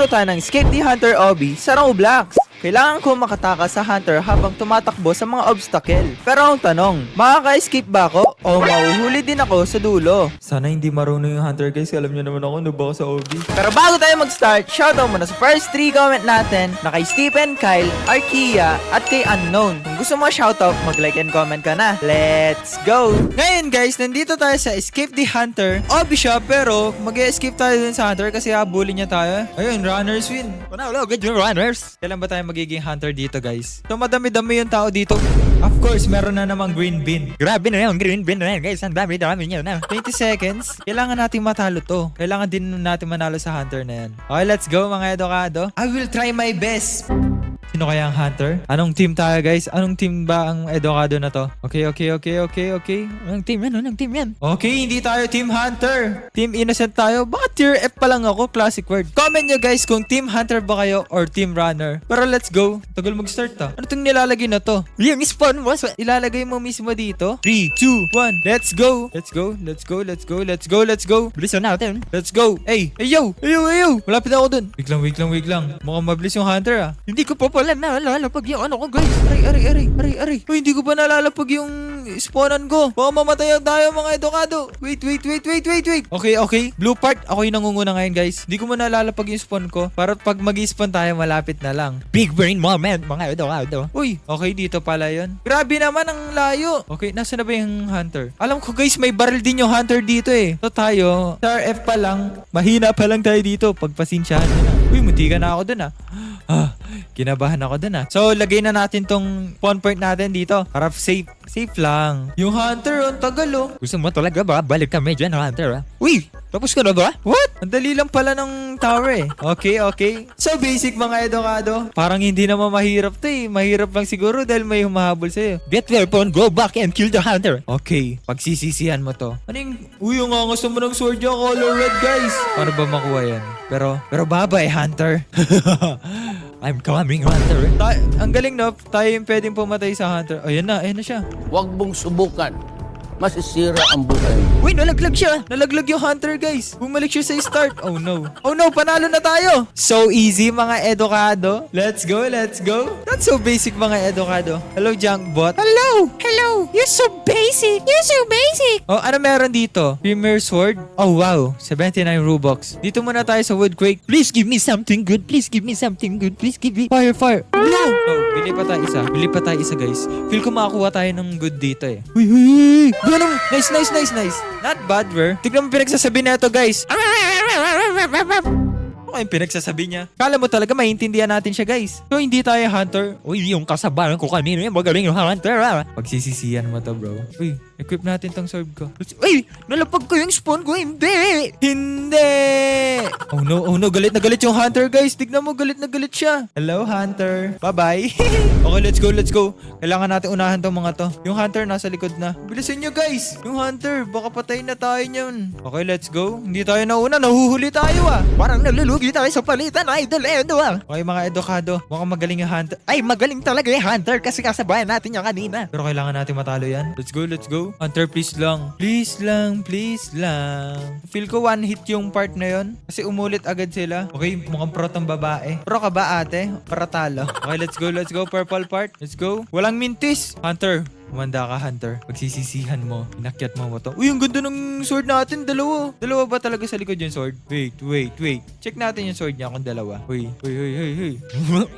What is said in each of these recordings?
tayo ng Escape the Hunter Obby sa Roblox. Kailangan ko makatakas sa hunter habang tumatakbo sa mga obstacle. Pero ang tanong, makaka-escape ba ako o mahuhuli din ako sa dulo? Sana hindi marunong yung hunter guys, alam niyo naman ako, noob ako sa Obby. Pero bago tayo mag-start, shoutout muna sa first 3 comment natin na kay Stephen, Kyle, Arkia, at kay Unknown. Kung gusto mo shoutout, mag-like and comment ka na. Let's go! Ngayon guys, nandito tayo sa Escape the Hunter Obby siya, pero mag-escape tayo dun sa hunter kasi habulin niya tayo. Ayun, runners win. Wala, good yung runners. Kailan ba tayo magiging hunter dito guys? So madami-dami yung tao dito. Of course, meron na namang green bin. Grabe na yung green bin na yan guys. Ang dami nyo na. 20 seconds. Kailangan natin matalo to. Kailangan din natin manalo sa hunter na yan. Okay, let's go mga edokado. I will try my best. Sino kaya ang hunter? Anong team tayo guys? Anong team ba ang edokado na to? Okay. Anong team yan? Anong team yan? Okay, hindi tayo team hunter. Team innocent tayo. Baka tier F pa lang ako. Classic word. Comment nyo guys kung team hunter ba kayo or team runner. Pero let's go. Tagal mag-start ta. Ano itong nilalagay na to? Yung spawn mo. Ilalagay mo mismo dito. 3, 2, 1. Let's go. Let's go. Bilis na natin. Let's go. Hey, yo. Malapit na ako dun. Wait lang. Mukhang mabilis yung hunter ah. Hindi ko pa pala nalalapag yung ano ko guys. Aray. Uy, hindi ko pa nalalapag yung spawnan ko. Baka mamatay tayo mga edokado. Wait. Okay. Blue part. Ako yung nangunguna ngayon guys. Hindi ko pa nalalapag yung spawn ko. Para pag mag-spawn tayo, malapit na lang. Big brain moment mga edokado. Uy, okay dito pala yun. Grabe naman ang layo. Okay, nasa na ba yung hunter? Alam ko guys, may barrel din yung hunter dito eh. So tayo, star F pa lang. Mahina pa lang tayo dito. Pagpasensyahan nyo na. Uy, muntika na ako dun ah. Kinabahan ako dun ah. So, lagay na natin tong spawn point natin dito. Para safe lang. Yung hunter, ang tagal oh. Gusto mo talaga ba? Balik kami dyan, hunter ah. Uy! Tapos ka na ba? What? Ang dali lang pala ng tower eh. Okay. So basic mga edokado. Parang hindi naman mahirap to eh. Mahirap lang siguro dahil may humahabol sa'yo. Get weapon, go back and kill the hunter. Okay, pagsisisihan mo to. Ano yung... Uy, yung angas naman ng sword niya, color red guys. Paano ba makuha yan? Pero babay hunter. I'm coming, hunter. Ang galing no? Tayo yung pwedeng pumatay sa hunter. Ayan na siya. Huwag mong subukan. Masisira ang buhay. Uy, nalaglag siya. Nalaglag yung hunter, guys. Bumalik siya sa start. Oh no, panalo na tayo. So easy, mga edokado. Let's go. That's so basic, mga edokado. Hello, Junkbot. Hello. You're so basic. Oh, ano meron dito? Premier sword. Oh, wow. 79 Robux. Dito muna tayo sa Woodquake. Please give me something good. Please give me. Fire. No. Oh, bili pa tayo isa, guys. Feel ko makakuha tayo ng good dito eh. Uy. Ganun. Nice. Not bad, bro. Tignan mo pinagsasabi na ito, guys. Ano yung pinagsasabi niya? Kala mo talaga maintindihan natin siya, guys. So, hindi tayo hunter. Uy, yung kasabayan ko kanina, magaling yung hunter, ah. Pagsisisihan mo to, bro. Uy, equip natin tong sword ko. Uy, nalapag ko yung spawn ko. Hindi. Oh no, galit na galit yung hunter, guys. Tignan mo, galit na galit siya. Hello, hunter. Bye-bye. Okay, let's go. Kailangan natin unahan tong mga to. Yung hunter nasa likod na. Bilisan nyo, guys. Yung hunter, baka patay na tayo niyan. Okay, let's go. Hindi tayo nauna, nahuhuli tayo ah. Parang nalulugi tayo sa palitan, idol Edo ah. Okay, mga edokado. Mukhang magaling yung hunter. Ay, magaling talaga yung hunter kasi kasabayan natin yung kanina. Pero kailangan natin matalo yan. Let's go. Hunter, please lang. Please lang. Feel ko one hit yung part na yon kasi umulit agad sila. Okay, mukhang pro tong babae. Pro ka ba ate? Para talo. Okay, let's go. Purple part. Let's go. Walang mintis. Hunter. Umanda ka, hunter. Pagsisisihan mo. Inakyat mo to. Uy, ang ganda ng sword natin. Dalawa ba talaga sa likod yung sword? Wait. Check natin yung sword niya kung dalawa. Uy.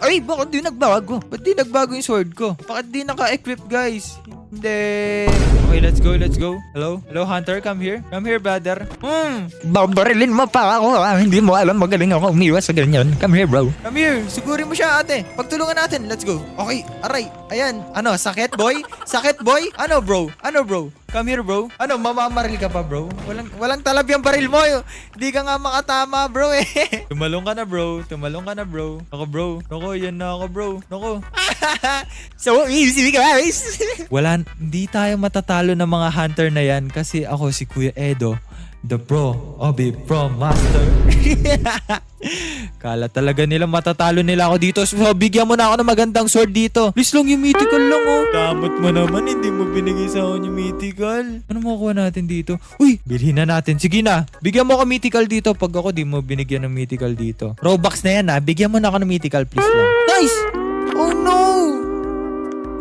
Ay, bakit di nagbago? Ba't di nagbago yung sword ko? Bakit di naka-equip, guys? Hindi. Okay, let's go. Hello, hunter. Come here, brother. Babarilin mo pa ako ah. Hindi mo alam magaling ako umiwas sa ganyan. Come here, bro. Come here. Sigurin mo siya, ate. Pagtulungan natin. Let's go. Okay, aray. Ayan. Ano, sakit, boy? Ano, bro? Come here, bro. Ano, mamamaril ka pa, bro? Walang talab yung baril mo. Hindi ka nga makatama, bro eh. Tumalong ka na, bro. Ako, bro. Yan na ako, bro. So easy, guys. Hindi tayo matatalo ng mga hunter na yan kasi ako si Kuya Edo. The Pro Obi Pro Master. Kala talaga nila matatalo nila ako dito. So bigyan mo na ako ng magandang sword dito. Please lang yung mythical lang oh. Damot mo naman, hindi mo binigay sa akin yung mythical. Ano makuha natin dito? Uy, bilhin na natin. Sige na, bigyan mo ako mythical dito. Pag ako di mo binigyan ng mythical dito. Robux na yan ha. Bigyan mo na ako ng mythical please lang. Nice! Oh no!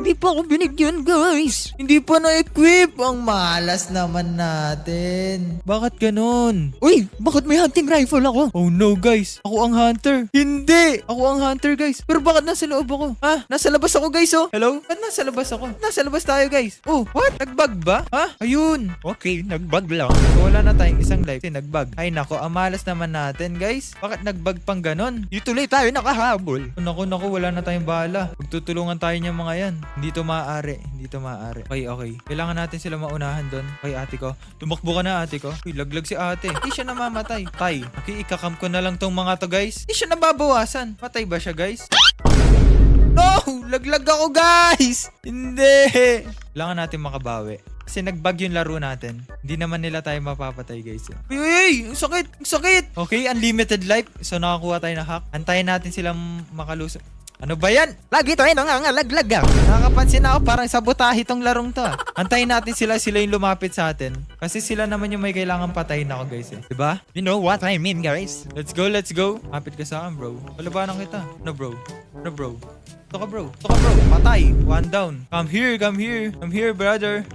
Hindi pa ako binigyan, guys. Hindi pa na-equip. Ang malas naman natin. Bakit ganun? Uy, bakit may hunting rifle ako? Oh no guys, ako ang hunter. Hindi! Ako ang hunter guys. Pero bakit nasa loob ako? Ha? Nasa labas ako guys oh. Hello? Ba't nasa labas ako? Nasa labas tayo guys. Oh, what? Nagbug ba? Ha? Ayun. Okay, nagbug lang. So, wala na tayong isang life. Nagbug. Ay nako, ang malas naman natin guys. Bakit nagbug pang ganon? Ituloy tayo nakahabol. Naku, wala na tayong bala. Pagtutulungan tayo niya mga yan. Hindi to maaari. Okay. Kailangan natin sila maunahan doon. Okay, ate ko. Tumakbo ka na, ate ko. Uy, laglag si ate. Hindi siya namamatay. Tay. Okay, ikakam ko na lang tong mga to, guys. Hindi siya nababawasan. Matay ba siya, guys? No! Laglag ako, guys! Hindi! Kailangan natin makabawi. Kasi nagbag yung laro natin. Hindi naman nila tayo mapapatay, guys. Uy! Ang sakit! Ang sakit! Okay, unlimited life. So, nakakuha tayo na hack. Antayin natin silang makalusot. Ano ba yan? Lagi tayo nangangalaglag. Nakakapansin ako parang sabotahe tong larong to. Antayin natin sila yung lumapit sa atin. Kasi sila naman yung may kailangan patayin ako guys eh. Diba? You know what I mean, guys? Let's go. Lapit ka sa akin bro. Palabanan kita. No bro. Ito ka bro. Patay. One down. Come here, brother.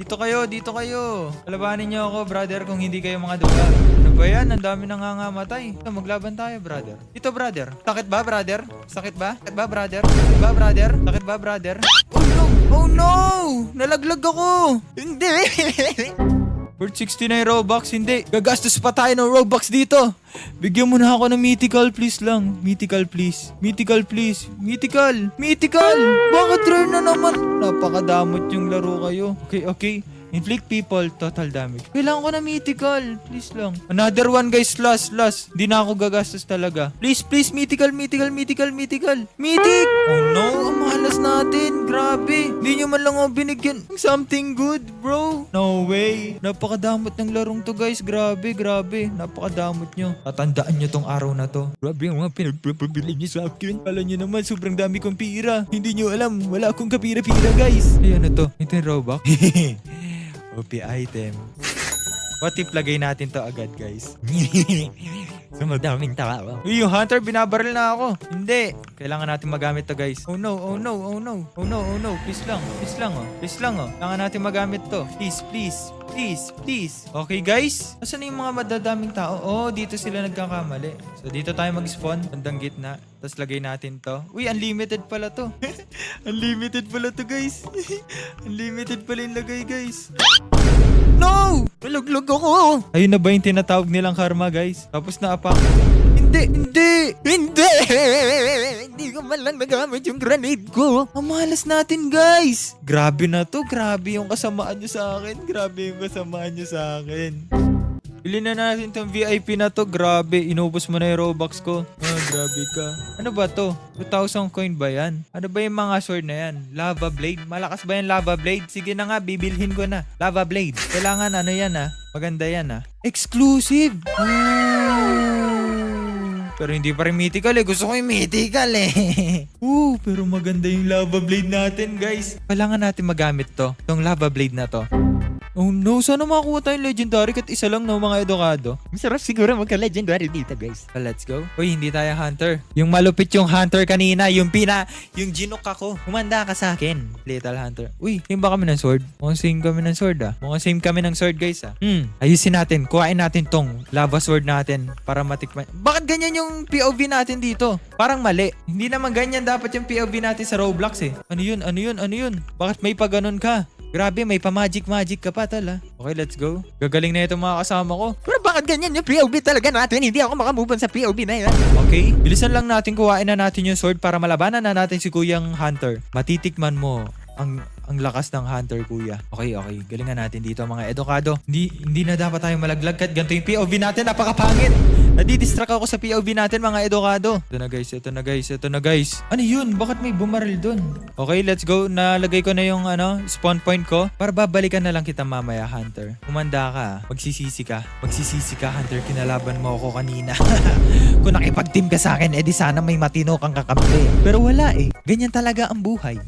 Dito kayo. Palabanin nyo ako brother kung hindi kayo mga duga. Ano ba yan? Ang dami nangangamatay. Ito, maglaban tayo brother. Ito brother. Sakit ba brother? Sakit ba brother? Oh no! Nalaglag ako! Hindi. Worth 69 Robux, hindi. Gagastos pa tayo ng Robux dito. Bigyan mo na ako ng mythical, please lang. Mythical, please. Mythical. Bakit rare na naman? Napakadamot yung laro kayo. Okay. Inflict people, total damage. Kailangan ko na mythical. Please lang. Another one guys, last. Hindi na ako gagastos talaga. Please, mythical. Mythic! Oh no, ang malas natin. Grabe. Hindi nyo man lang ako binigyan ng something good, bro. No way. Napakadamot ng larong to guys. Grabe. Napakadamot nyo. Tatandaan nyo tong araw na to. Grabe yung mga pinagpapabili niyo sa akin. Kala nyo naman, sobrang dami kong pira. Hindi nyo alam, wala akong kapira-pira guys. Ay, ano to? Ito yung Robux. OP item. What if lagay natin to agad guys? So madaming tao. Uy, yung hunter, binabaril na ako. Hindi. Kailangan natin magamit to guys. Oh no. Please lang oh. Kailangan natin magamit to. Please. Okay guys. Nasaan na yung mga madadaming tao? Oh, dito sila nagkakamali. So dito tayo mag-spawn. Bandang gitna. Tapos lagay natin to. Uy, unlimited pala to. Unlimited pala to guys. Unlimited pala yung lagay guys. No! Nalaglag ako. Ayun na ba yung tinatawag nilang karma guys? Tapos na-apak. Hindi! Hindi ko man lang nagamit yung grenade ko. Ang malas natin guys! Grabe na to. Grabe yung kasamaan nyo sa akin. Bilhin na natin tong VIP na to. Grabe, inubos mo na yung Robux ko. Grabe ka. Ano ba to? 2,000 coin ba yan? Ano ba yung mga sword na yan? Lava Blade? Malakas ba yung Lava Blade? Sige na nga, bibilhin ko na. Lava Blade. Kailangan ano yan ah. Maganda yan ah. Exclusive! Pero hindi pa rin mythical eh. Gusto ko yung mythical eh. Pero maganda yung Lava Blade natin guys. Kailangan natin magamit to. Itong Lava Blade na to. Oh no, sana makakuha tayong legendary kahit isa lang no mga edukado. Masarap siguro magka-legendary dito, guys. Let's go. Uy, hindi tayo hunter. Yung malupit yung hunter kanina, yung ginok ako. Humanda ka sa akin, little hunter. Uy, same ba kami ng sword? Mukhang same kami ng sword ah. Guys ah. Ayusin natin, kuhain natin tong lava sword natin para matikman. Bakit ganyan yung POV natin dito? Parang mali. Hindi naman ganyan dapat yung POV natin sa Roblox eh. Ano yun? Bakit may pa ganun ka? Grabe, may pa-magic ka pa tala. Okay, let's go. Gagaling na itong mga kasama ko. Pero bakit ganyan yung POV talaga natin? Hindi ako makamove on sa POV na yan. Okay, bilisan lang natin, kuhain na natin yung sword para malabanan na natin si Kuyang Hunter. Matitikman mo ang lakas ng Hunter, kuya. Okay. Galingan natin dito mga edukado. Hindi na dapat tayo malaglag kahit ganito yung POV natin. Napakapangit. Nadidistract ako sa POV natin mga edukado. Ito na guys, ito na guys, ito na guys. Ano yun? Bakit may bumaril dun? Okay, let's go. Nalagay ko na yung spawn point ko. Para babalikan na lang kita mamaya, Hunter. Humanda ka. Magsisisi ka. Magsisisi ka, Hunter. Kinalaban mo ako kanina. Kung nakipag-team ka sa akin, edi sana may matino kang kakampi. Pero wala eh. Ganyan talaga ang buhay.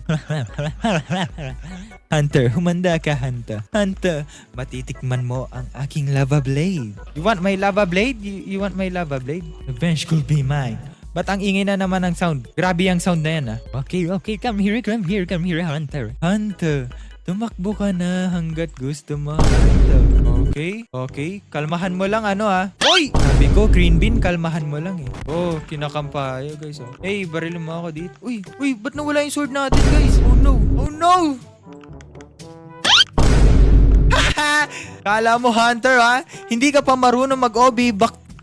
Hunter, humanda ka, Hunter. Hunter, matitikman mo ang aking lava blade. You want my lava blade? You want my lava blade? Revenge could be mine. Ba't ang ingay na naman ng sound? Grabe ang sound na yan, ah. Okay, come here, Hunter. Hunter, tumakbo ka na hanggat gusto mo, Hunter. Okay. Kalmahan mo lang, Oy! Sabi ko, green bean, kalmahan mo lang eh. Oh, kinakampaya, guys. Oh. Hey, barilin mo ako dito. Uy, ba't nawala yung sword natin, guys? Oh no! Kala mo, Hunter, ha? Hindi ka pa marunong mag-OB.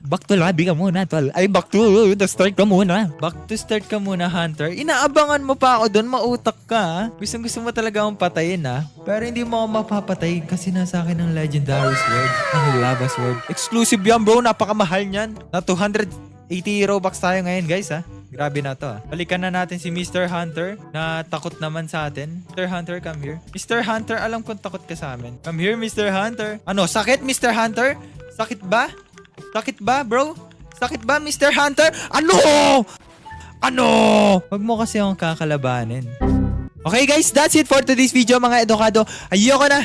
Back to lobby ka muna, tol. Ay, back to the start ka muna. Back to start ka muna, Hunter. Inaabangan mo pa ako doon, mautak ka, ha? Gusto mo talaga akong patayin, ha? Pero hindi mo ako mapapatayin kasi nasa akin ang legendary sword. Ang lava sword. Exclusive yan, bro. Napakamahal niyan. Na 280 Robux tayo ngayon, guys, ha? Grabe na to, ha? Balikan na natin si Mr. Hunter na takot naman sa atin. Mr. Hunter, come here. Mr. Hunter, alam kong takot ka sa amin. Come here, Mr. Hunter. Ano, sakit, Mr. Hunter? Sakit ba? Sakit ba, bro? Sakit ba, Mr. Hunter? Ano? Huwag mo kasi akong kakalabanin. Okay guys, that's it for today's video mga edukado. Ayoko na.